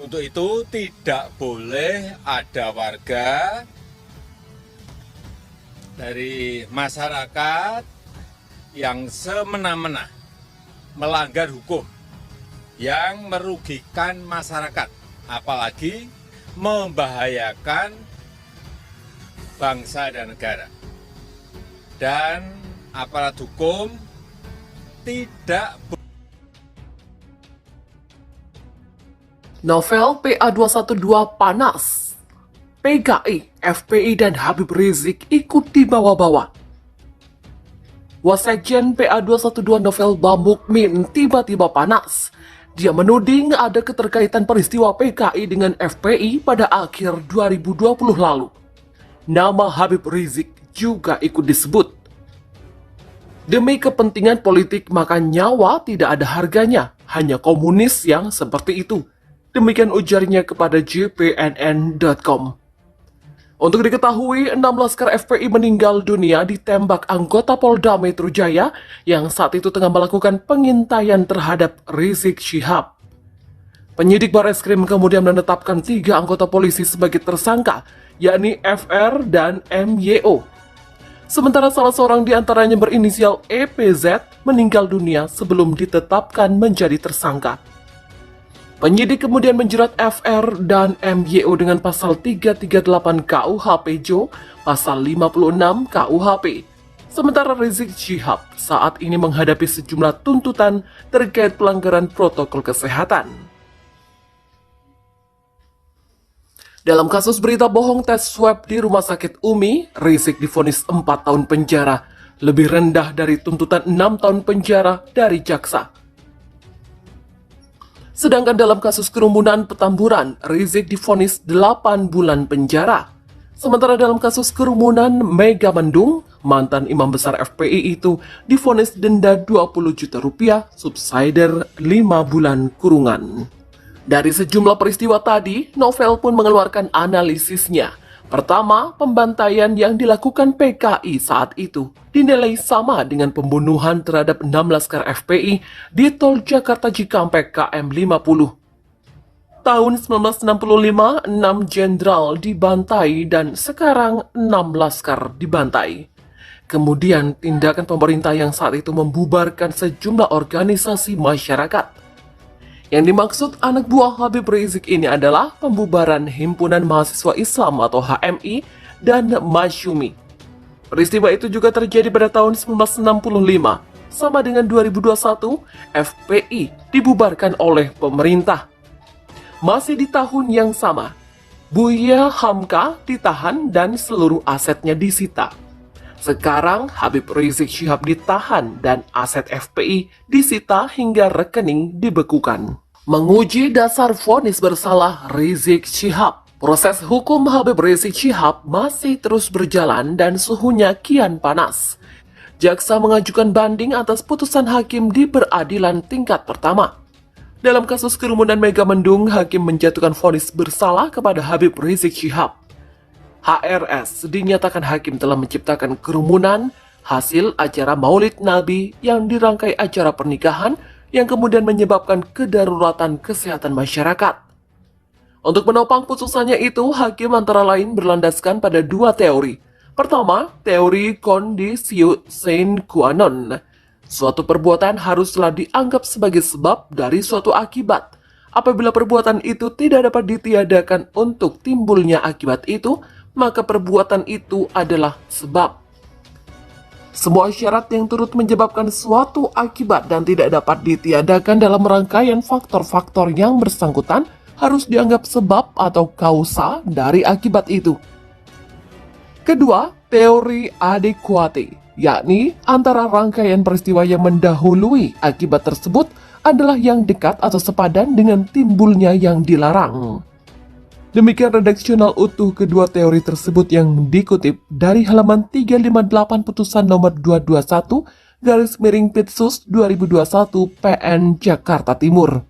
Untuk itu tidak boleh ada warga dari masyarakat yang semena-mena melanggar hukum yang merugikan masyarakat, apalagi membahayakan bangsa dan negara. Dan aparat hukum tidak Novel PA212 panas. PKI, FPI, dan Habib Rizik ikut dibawa-bawa. Wasekjen PA212 Novel Bamukmin tiba-tiba panas. Dia menuding ada keterkaitan peristiwa PKI dengan FPI pada akhir 2020 lalu. Nama Habib Rizik juga ikut disebut. Demi kepentingan politik maka nyawa tidak ada harganya, hanya komunis yang seperti itu. Demikian ujarnya kepada jpnn.com. Untuk diketahui, 6 laskar FPI meninggal dunia ditembak anggota Polda Metro Jaya yang saat itu tengah melakukan pengintaian terhadap Rizik Syihab. Penyidik Barreskrim kemudian menetapkan 3 anggota polisi sebagai tersangka, yakni FR dan MYO. Sementara salah seorang di antaranya berinisial EPZ meninggal dunia sebelum ditetapkan menjadi tersangka. Penyidik kemudian menjerat FR dan MYO dengan pasal 338 KUHP Jo, pasal 56 KUHP. Sementara Rizik Syihab saat ini menghadapi sejumlah tuntutan terkait pelanggaran protokol kesehatan. Dalam kasus berita bohong tes swab di Rumah Sakit Umi, Rizik divonis 4 tahun penjara, lebih rendah dari tuntutan 6 tahun penjara dari jaksa. Sedangkan dalam kasus kerumunan Petamburan, Rizik divonis 8 bulan penjara. Sementara dalam kasus kerumunan Megamendung, mantan imam besar FPI itu divonis denda 20 juta rupiah, subsidiar 5 bulan kurungan. Dari sejumlah peristiwa tadi, Novel pun mengeluarkan analisisnya. Pertama, pembantaian yang dilakukan PKI saat itu dinilai sama dengan pembunuhan terhadap 6 laskar FPI di Tol Jakarta Cikampek KM 50. Tahun 1965, 6 jenderal dibantai dan sekarang 6 laskar dibantai. Kemudian tindakan pemerintah yang saat itu membubarkan sejumlah organisasi masyarakat. Yang dimaksud anak buah Habib Rizik ini adalah pembubaran Himpunan Mahasiswa Islam atau HMI dan Masyumi. Peristiwa itu juga terjadi pada tahun 1965. Sama dengan 2021, FPI dibubarkan oleh pemerintah. Masih di tahun yang sama, Buya Hamka ditahan dan seluruh asetnya disita. Sekarang Habib Rizik Syihab ditahan dan aset FPI disita hingga rekening dibekukan. Menguji dasar vonis bersalah Rizik Syihab, proses hukum Habib Rizik Syihab masih terus berjalan dan suhunya kian panas. Jaksa mengajukan banding atas putusan hakim di peradilan tingkat pertama. Dalam kasus kerumunan Megamendung, hakim menjatuhkan vonis bersalah kepada Habib Rizik Syihab. HRS dinyatakan hakim telah menciptakan kerumunan hasil acara Maulid Nabi yang dirangkai acara pernikahan yang kemudian menyebabkan kedaruratan kesehatan masyarakat. Untuk menopang putusannya itu, hakim antara lain berlandaskan pada 2 teori. Pertama, teori conditio sine qua non. Suatu perbuatan haruslah dianggap sebagai sebab dari suatu akibat. Apabila perbuatan itu tidak dapat ditiadakan untuk timbulnya akibat itu, maka perbuatan itu adalah sebab. Semua syarat yang turut menyebabkan suatu akibat dan tidak dapat ditiadakan dalam rangkaian faktor-faktor yang bersangkutan harus dianggap sebab atau kausa dari akibat itu. Kedua, teori adekuate, yakni antara rangkaian peristiwa yang mendahului akibat tersebut adalah yang dekat atau sepadan dengan timbulnya yang dilarang. Demikian redaksional utuh kedua teori tersebut yang dikutip dari halaman 358 putusan nomor 221/Pitsus 2021 PN Jakarta Timur.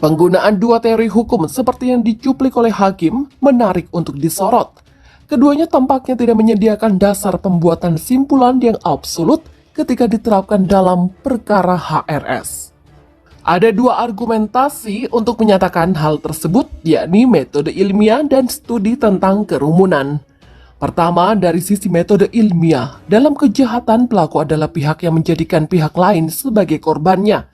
Penggunaan 2 teori hukum seperti yang dicuplik oleh hakim menarik untuk disorot. Keduanya tampaknya tidak menyediakan dasar pembuatan simpulan yang absolut ketika diterapkan dalam perkara HRS. Ada dua argumentasi untuk menyatakan hal tersebut, yakni metode ilmiah dan studi tentang kerumunan. Pertama, dari sisi metode ilmiah, dalam kejahatan pelaku adalah pihak yang menjadikan pihak lain sebagai korbannya.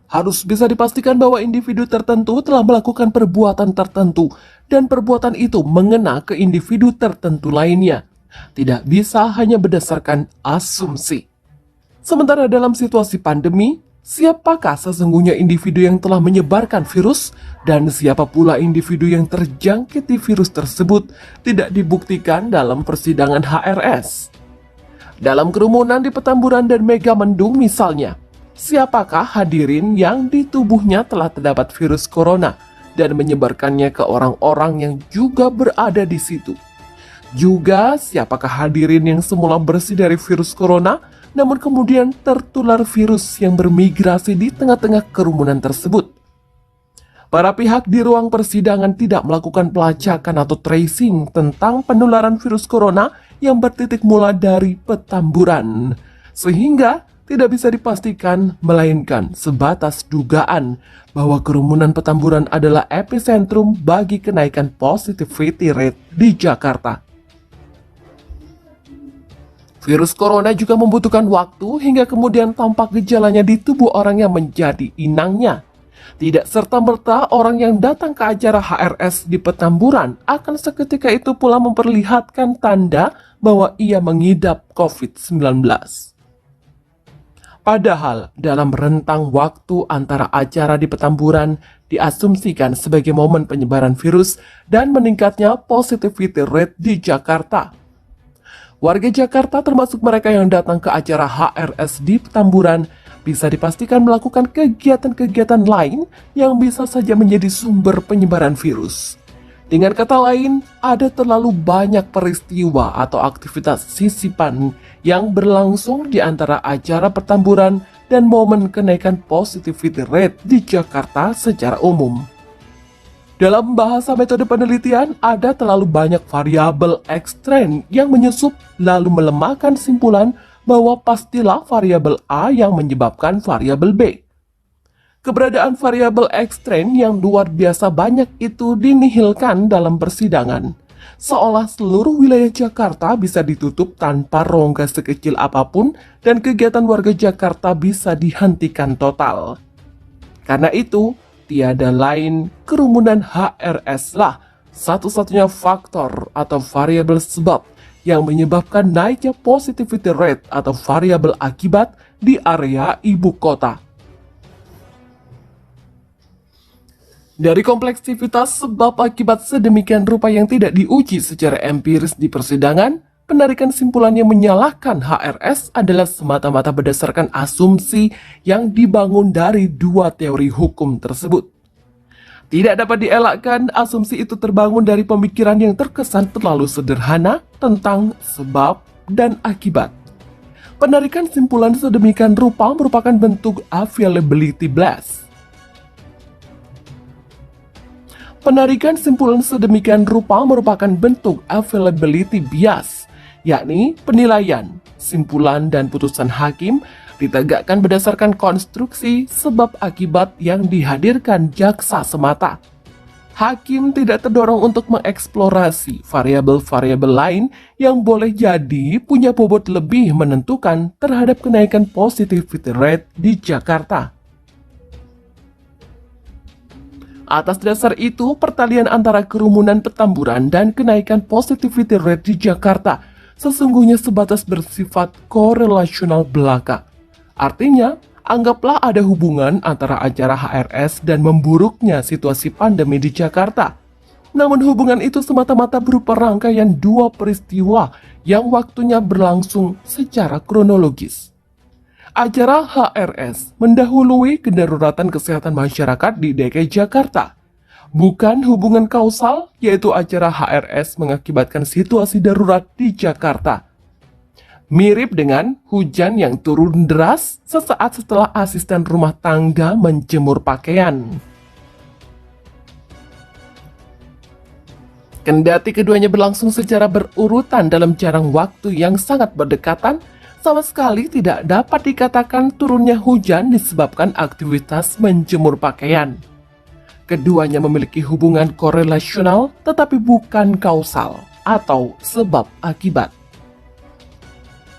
Harus bisa dipastikan bahwa individu tertentu telah melakukan perbuatan tertentu dan perbuatan itu mengena ke individu tertentu lainnya. Tidak bisa hanya berdasarkan asumsi. Sementara dalam situasi pandemi, siapakah sesungguhnya individu yang telah menyebarkan virus dan siapa pula individu yang terjangkiti virus tersebut tidak dibuktikan dalam persidangan HRS. Dalam kerumunan di Petamburan dan Megamendung misalnya, siapakah hadirin yang di tubuhnya telah terdapat virus corona dan menyebarkannya ke orang-orang yang juga berada di situ? Juga siapakah hadirin yang semula bersih dari virus corona namun kemudian tertular virus yang bermigrasi di tengah-tengah kerumunan tersebut? Para pihak di ruang persidangan tidak melakukan pelacakan atau tracing tentang penularan virus corona yang bertitik mula dari Petamburan, sehingga tidak bisa dipastikan melainkan sebatas dugaan bahwa kerumunan Petamburan adalah epicentrum bagi kenaikan positivity rate di Jakarta. Virus corona juga membutuhkan waktu hingga kemudian tampak gejalanya di tubuh orang yang menjadi inangnya. Tidak serta-merta orang yang datang ke acara HRS di Petamburan akan seketika itu pula memperlihatkan tanda bahwa ia mengidap COVID-19. Padahal dalam rentang waktu antara acara di Petamburan diasumsikan sebagai momen penyebaran virus dan meningkatnya positivity rate di Jakarta. Warga Jakarta termasuk mereka yang datang ke acara HRS di Petamburan bisa dipastikan melakukan kegiatan-kegiatan lain yang bisa saja menjadi sumber penyebaran virus. Dengan kata lain, ada terlalu banyak peristiwa atau aktivitas sisipan yang berlangsung di antara acara Petamburan dan momen kenaikan positivity rate di Jakarta secara umum. Dalam bahasa metode penelitian, ada terlalu banyak variabel ekstern yang menyusup lalu melemahkan simpulan bahwa pastilah variabel A yang menyebabkan variabel B. Keberadaan variabel ekstern yang luar biasa banyak itu dinihilkan dalam persidangan, seolah seluruh wilayah Jakarta bisa ditutup tanpa rongga sekecil apapun dan kegiatan warga Jakarta bisa dihentikan total. Karena itu, tiada lain kerumunan HRS lah satu-satunya faktor atau variabel sebab yang menyebabkan naiknya positivity rate atau variabel akibat di area ibu kota. Dari kompleksitas sebab akibat sedemikian rupa yang tidak diuji secara empiris di persidangan, penarikan simpulan yang menyalahkan HRS adalah semata-mata berdasarkan asumsi yang dibangun dari dua teori hukum tersebut. Tidak dapat dielakkan asumsi itu terbangun dari pemikiran yang terkesan terlalu sederhana tentang sebab dan akibat. Penarikan simpulan sedemikian rupa merupakan bentuk availability bias. Penarikan simpulan sedemikian rupa merupakan bentuk availability bias, yakni penilaian, simpulan, dan putusan hakim ditegakkan berdasarkan konstruksi sebab akibat yang dihadirkan jaksa semata. Hakim tidak terdorong untuk mengeksplorasi variabel-variabel lain yang boleh jadi punya bobot lebih menentukan terhadap kenaikan positivity rate di Jakarta. Atas dasar itu, pertalian antara kerumunan Petamburan dan kenaikan positivity rate di Jakarta sesungguhnya sebatas bersifat korelasional belaka. Artinya, anggaplah ada hubungan antara acara HRS dan memburuknya situasi pandemi di Jakarta. Namun hubungan itu semata-mata berupa rangkaian dua peristiwa yang waktunya berlangsung secara kronologis. Acara HRS mendahului kedaruratan kesehatan masyarakat di DKI Jakarta. Bukan hubungan kausal, yaitu acara HRS mengakibatkan situasi darurat di Jakarta. Mirip dengan hujan yang turun deras sesaat setelah asisten rumah tangga menjemur pakaian. Kendati keduanya berlangsung secara berurutan dalam jarang waktu yang sangat berdekatan, sama sekali tidak dapat dikatakan turunnya hujan disebabkan aktivitas menjemur pakaian. Keduanya memiliki hubungan korelasional tetapi bukan kausal atau sebab akibat.